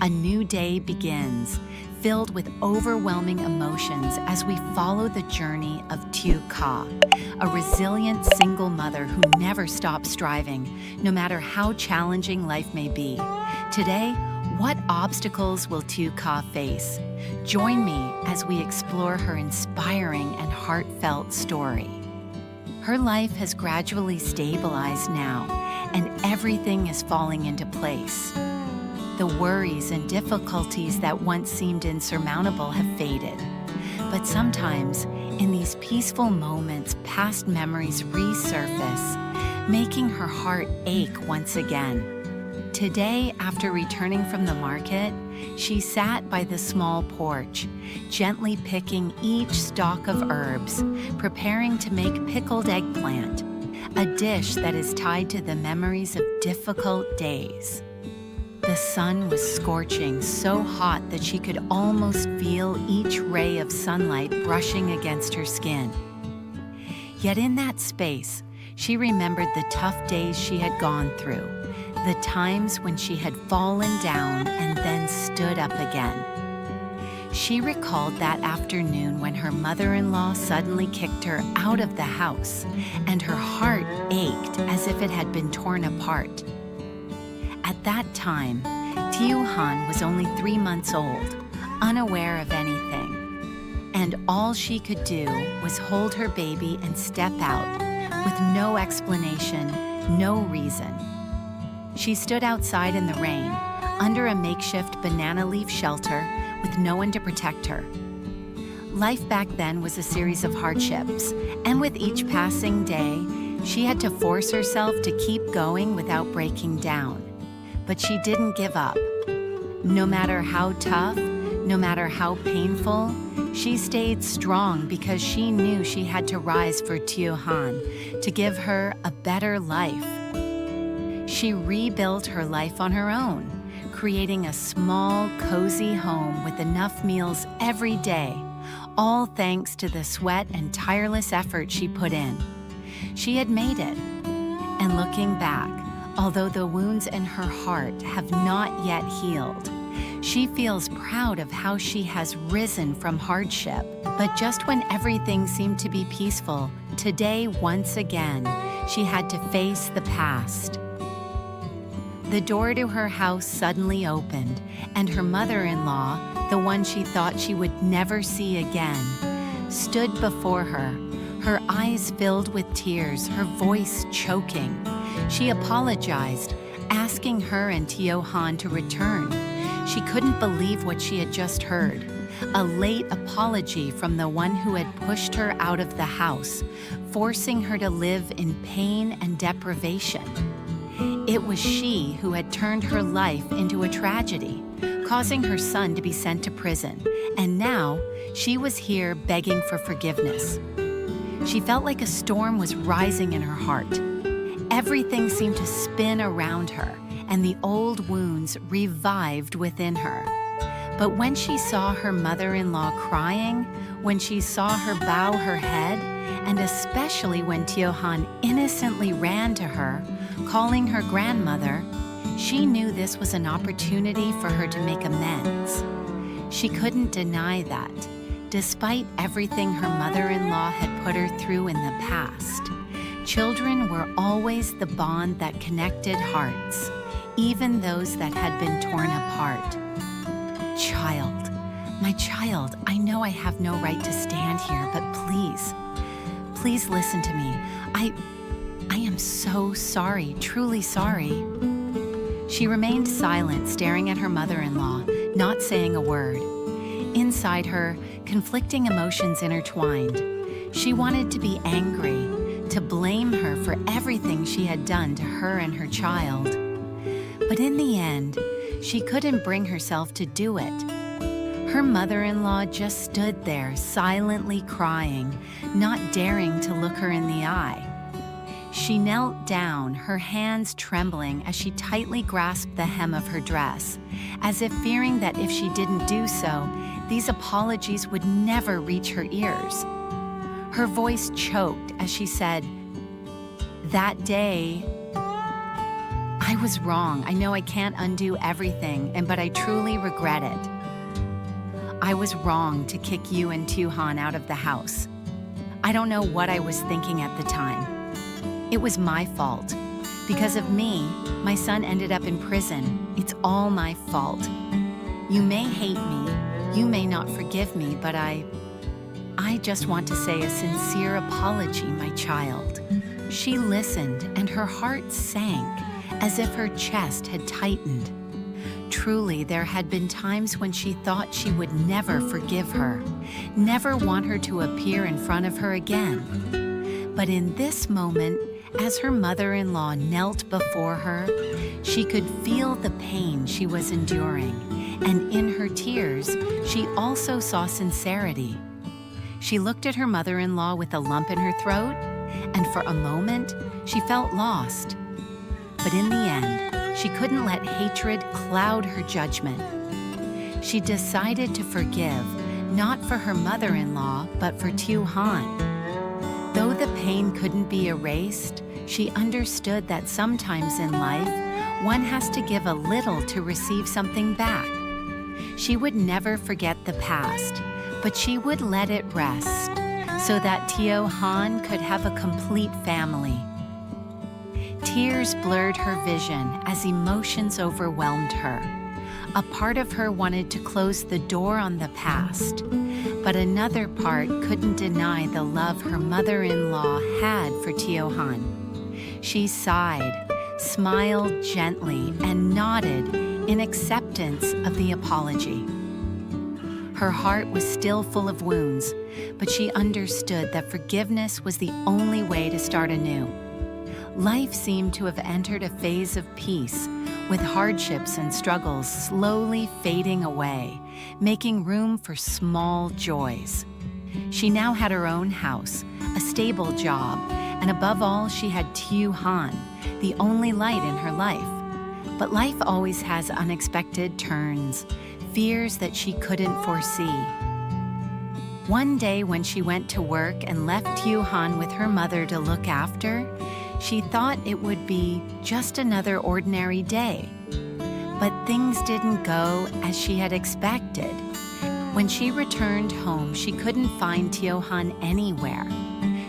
A new day begins, filled with overwhelming emotions as we follow the journey of Tieu Ca, a resilient single mother who never stops striving, no matter how challenging life may be. Today, what obstacles will Tieu Ca face? Join me as we explore her inspiring and heartfelt story. Her life has gradually stabilized now, and everything is falling into place. The worries and difficulties that once seemed insurmountable have faded. But sometimes, in these peaceful moments, past memories resurface, making her heart ache once again. Today, after returning from the market, she sat by the small porch, gently picking each stalk of herbs, preparing to make pickled eggplant, a dish that is tied to the memories of difficult days. The sun was scorching, so hot that she could almost feel each ray of sunlight brushing against her skin. Yet in that space, she remembered the tough days she had gone through, the times when she had fallen down and then stood up again. She recalled that afternoon when her mother-in-law suddenly kicked her out of the house, and her heart ached as if it had been torn apart. At that time, Tieu Han was only 3 months old, unaware of anything. And all she could do was hold her baby and step out, with no explanation, no reason. She stood outside in the rain, under a makeshift banana leaf shelter, with no one to protect her. Life back then was a series of hardships, and with each passing day, she had to force herself to keep going without breaking down. But she didn't give up. No matter how tough, no matter how painful, she stayed strong because she knew she had to rise for Tieu Han, to give her a better life. She rebuilt her life on her own, creating a small, cozy home with enough meals every day, all thanks to the sweat and tireless effort she put in. She had made it. And looking back, although the wounds in her heart have not yet healed, she feels proud of how she has risen from hardship. But just when everything seemed to be peaceful, today, once again, she had to face the past. The door to her house suddenly opened, and her mother-in-law, the one she thought she would never see again, stood before her, her eyes filled with tears, her voice choking. She apologized, asking her and Tieu Han to return. She couldn't believe what she had just heard. A late apology from the one who had pushed her out of the house, forcing her to live in pain and deprivation. It was she who had turned her life into a tragedy, causing her son to be sent to prison, and now she was here begging for forgiveness. She felt like a storm was rising in her heart. Everything seemed to spin around her, and the old wounds revived within her. But when she saw her mother-in-law crying, when she saw her bow her head, and especially when Tieu Han innocently ran to her, calling her grandmother, she knew this was an opportunity for her to make amends. She couldn't deny that, despite everything her mother-in-law had put her through in the past. Children were always the bond that connected hearts, even those that had been torn apart. Child, my child, I know I have no right to stand here, but please listen to me. I am so sorry, truly sorry. She remained silent, staring at her mother-in-law, not saying a word. Inside her, conflicting emotions intertwined. She wanted to be angry, to blame her for everything she had done to her and her child. But in the end, she couldn't bring herself to do it. Her mother-in-law just stood there, silently crying, not daring to look her in the eye. She knelt down, her hands trembling as she tightly grasped the hem of her dress, as if fearing that if she didn't do so, these apologies would never reach her ears. Her voice choked as she said, "That day, I was wrong. I know I can't undo everything, but I truly regret it. I was wrong to kick you and Tieu Han out of the house. I don't know what I was thinking at the time. It was my fault. Because of me, my son ended up in prison. It's all my fault. You may hate me, you may not forgive me, but I just want to say a sincere apology, my child. She listened, and her heart sank, as if her chest had tightened. Truly, there had been times when she thought she would never forgive her, never want her to appear in front of her again. But in this moment, as her mother-in-law knelt before her, she could feel the pain she was enduring, and in her tears, she also saw sincerity. She looked at her mother-in-law with a lump in her throat, and for a moment, she felt lost. But in the end, she couldn't let hatred cloud her judgment. She decided to forgive, not for her mother-in-law, but for Tieu Han. Though the pain couldn't be erased, she understood that sometimes in life, one has to give a little to receive something back. She would never forget the past, but she would let it rest, so that Tieu Han could have a complete family. Tears blurred her vision as emotions overwhelmed her. A part of her wanted to close the door on the past, but another part couldn't deny the love her mother-in-law had for Tieu Han. She sighed, smiled gently, and nodded in acceptance of the apology. Her heart was still full of wounds, but she understood that forgiveness was the only way to start anew. Life seemed to have entered a phase of peace, with hardships and struggles slowly fading away, making room for small joys. She now had her own house, a stable job, and above all, she had Tieu Han, the only light in her life. But life always has unexpected turns, fears that she couldn't foresee. One day when she went to work and left Tieu Han with her mother to look after, she thought it would be just another ordinary day. But things didn't go as she had expected. When she returned home, she couldn't find Tieu Han anywhere.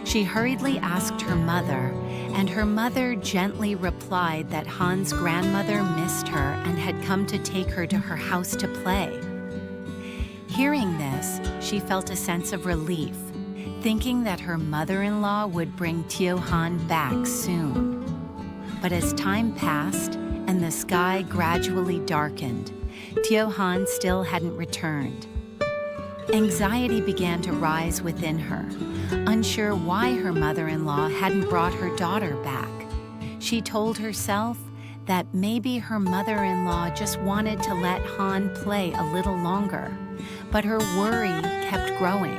She hurriedly asked her mother, and her mother gently replied that Han's grandmother missed her and had come to take her to her house to play. Hearing this, she felt a sense of relief, thinking that her mother-in-law would bring Tieu Han back soon. But as time passed and the sky gradually darkened, Tieu Han still hadn't returned. Anxiety began to rise within her, unsure why her mother-in-law hadn't brought her daughter back. She told herself that maybe her mother-in-law just wanted to let Han play a little longer, but her worry kept growing.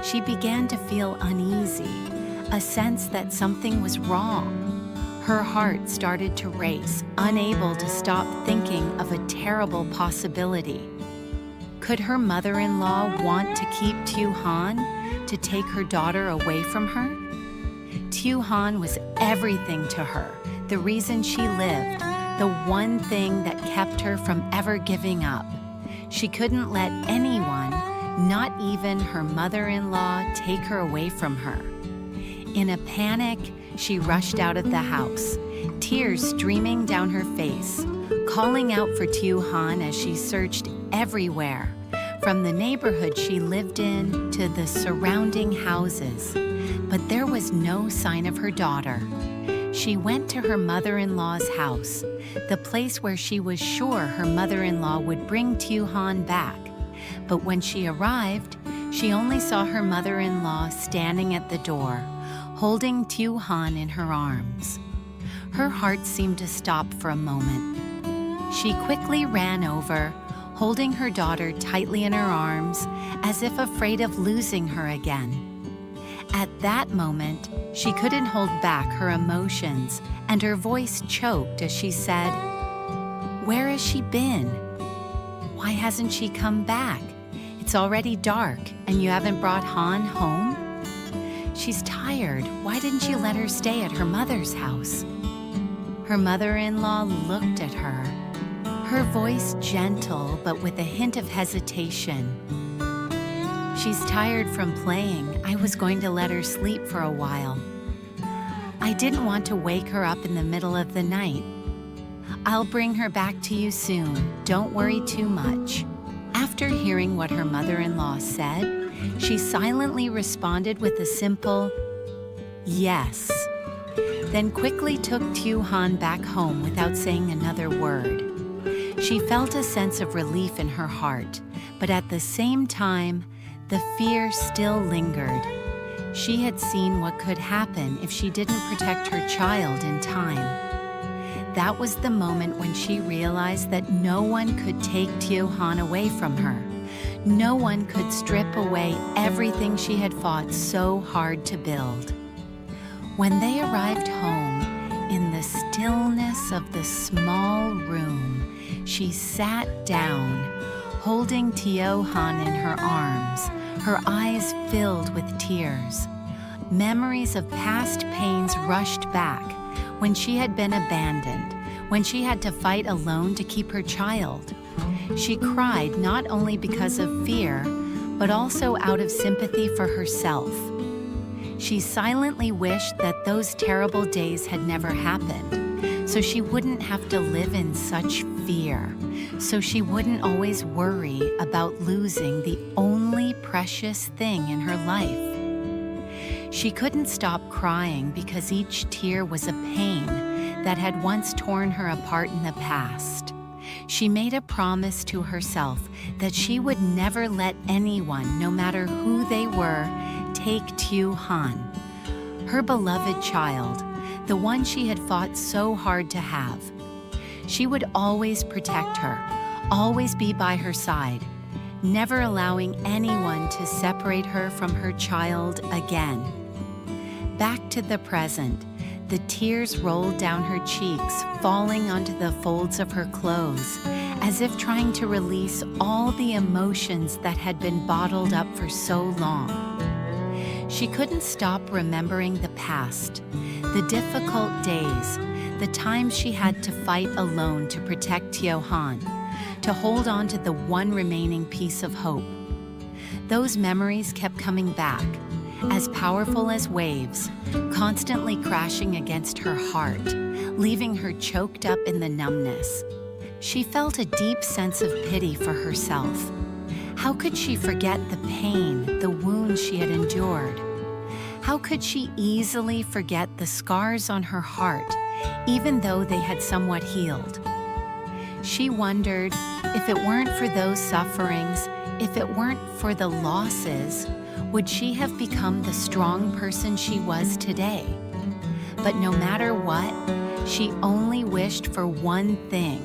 She began to feel uneasy, a sense that something was wrong. Her heart started to race, unable to stop thinking of a terrible possibility. Could her mother-in-law want to keep Tieu Han, to take her daughter away from her? Tieu Han was everything to her, the reason she lived, the one thing that kept her from ever giving up. She couldn't let anyone, not even her mother-in-law, take her away from her. In a panic, she rushed out of the house, tears streaming down her face, calling out for Tieu Han as she searched everywhere, from the neighborhood she lived in to the surrounding houses. But there was no sign of her daughter. She went to her mother-in-law's house, the place where she was sure her mother-in-law would bring Tieu Han back. But when she arrived, she only saw her mother-in-law standing at the door, holding Tieu Han in her arms. Her heart seemed to stop for a moment. She quickly ran over, holding her daughter tightly in her arms, as if afraid of losing her again. At that moment, she couldn't hold back her emotions, and her voice choked as she said, "Where has she been? Why hasn't she come back? It's already dark, and you haven't brought Han home? She's tired. Why didn't you let her stay at her mother's house?" Her mother-in-law looked at her, her voice gentle but with a hint of hesitation. "She's tired from playing. I was going to let her sleep for a while. I didn't want to wake her up in the middle of the night. I'll bring her back to you soon. Don't worry too much." After hearing what her mother-in-law said, she silently responded with a simple yes, then quickly took Tieu Han back home without saying another word. She felt a sense of relief in her heart, but at the same time, the fear still lingered. She had seen what could happen if she didn't protect her child in time. That was the moment when she realized that no one could take Tieu Han away from her. No one could strip away everything she had fought so hard to build. When they arrived home, in the stillness of the small room, she sat down, holding Tieu Han in her arms, her eyes filled with tears. Memories of past pains rushed back, when she had been abandoned, when she had to fight alone to keep her child. She cried not only because of fear, but also out of sympathy for herself. She silently wished that those terrible days had never happened, so she wouldn't have to live in such fear, so she wouldn't always worry about losing the only precious thing in her life. She couldn't stop crying because each tear was a pain that had once torn her apart in the past. She made a promise to herself that she would never let anyone, no matter who they were, take Tieu Han, her beloved child, the one she had fought so hard to have. She would always protect her, always be by her side, never allowing anyone to separate her from her child again. Back to the present, the tears rolled down her cheeks, falling onto the folds of her clothes, as if trying to release all the emotions that had been bottled up for so long. She couldn't stop remembering the past, the difficult days, the times she had to fight alone to protect Tieu Han, to hold on to the one remaining piece of hope. Those memories kept coming back, as powerful as waves, constantly crashing against her heart, leaving her choked up in the numbness. She felt a deep sense of pity for herself. How could she forget the pain, the wounds she had endured? How could she easily forget the scars on her heart, even though they had somewhat healed? She wondered, if it weren't for those sufferings, if it weren't for the losses, would she have become the strong person she was today? But no matter what, she only wished for one thing.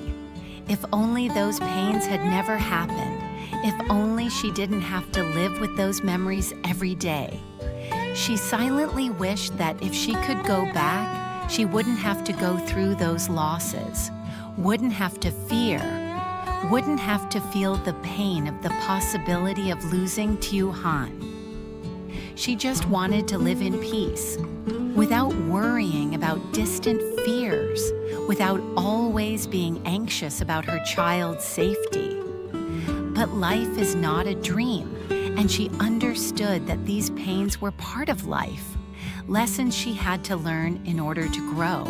If only those pains had never happened, if only she didn't have to live with those memories every day. She silently wished that if she could go back, she wouldn't have to go through those losses, wouldn't have to fear, wouldn't have to feel the pain of the possibility of losing Tieu Han. She just wanted to live in peace, without worrying about distant fears, without always being anxious about her child's safety. But life is not a dream, and she understood that these pains were part of life, lessons she had to learn in order to grow.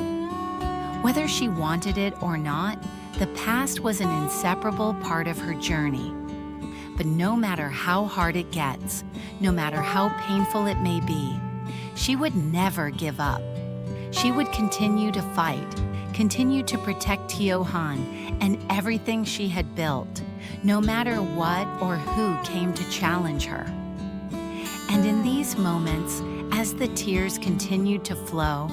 Whether she wanted it or not, the past was an inseparable part of her journey. But no matter how hard it gets, no matter how painful it may be, she would never give up. She would continue to fight, continue to protect Tieu Han and everything she had built, no matter what or who came to challenge her. And in these moments, as the tears continued to flow,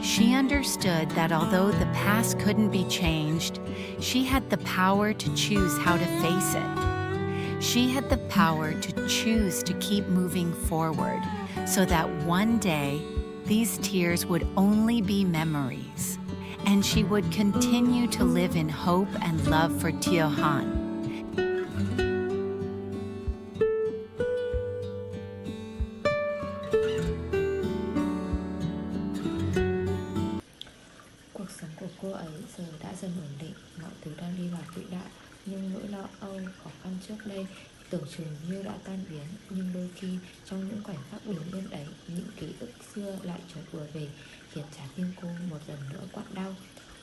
she understood that although the past couldn't be changed, she had the power to choose how to face it. She had the power to choose to keep moving forward, so that one day, these tears would only be memories, and she would continue to live in hope and love for Tieu Han. Cuộc sống của cô trước đây tưởng chừng như đã tan biến, nhưng đôi khi trong những khoảnh khắc bình yên ấy, những ký ức xưa lại chợt ùa về, khiến trái tim cô một lần nữa quặn đau.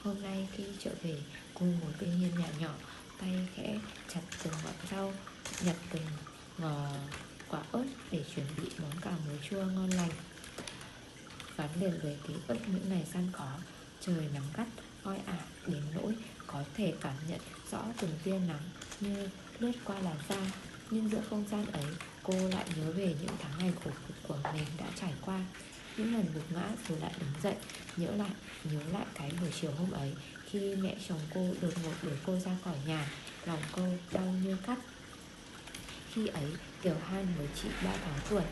Hôm nay khi trở về, cô ngồi bên hiên nhà nhỏ, tay khẽ chặt từng ngọn rau, nhặt từng quả ớt để chuẩn bị món cà muối chua ngon lành. Gắn liền với ký ức những ngày săn có, trời nắng gắt, oi ả đến nỗi có thể cảm nhận rõ từng tia nắng như lướt qua làn da. Nhưng giữa không gian ấy, cô lại nhớ về những tháng ngày khổ cực của mình đã trải qua. Những lần gục ngã rồi lại đứng dậy, nhớ lại cái buổi chiều hôm ấy, khi mẹ chồng cô đột ngột đuổi cô ra khỏi nhà, lòng cô đau như cắt. Khi ấy, Tieu Han mới chỉ 3 tháng tuổi,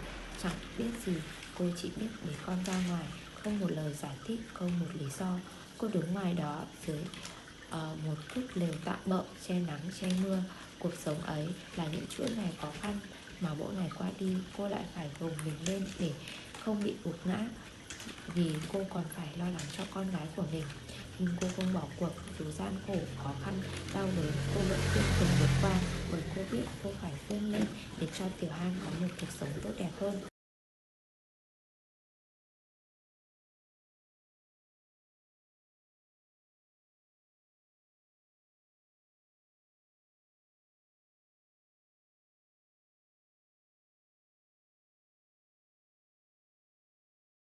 chẳng biết gì, cô chỉ biết để con ra ngoài, không một lời giải thích, không một lý do. Cô đứng ngoài đó dưới một phút lều tạm bợ, che nắng che mưa. Cuộc sống ấy là những chuỗi ngày khó khăn, mà mỗi ngày qua đi cô lại phải gồng mình lên để không bị gục ngã, vì cô còn phải lo lắng cho con gái của mình. Nhưng cô không bỏ cuộc, dù gian khổ, khó khăn, đau đớn, cô vẫn kiên cường vượt qua, bởi cô biết cô phải vươn lên để cho Tieu Han có một cuộc sống tốt đẹp hơn.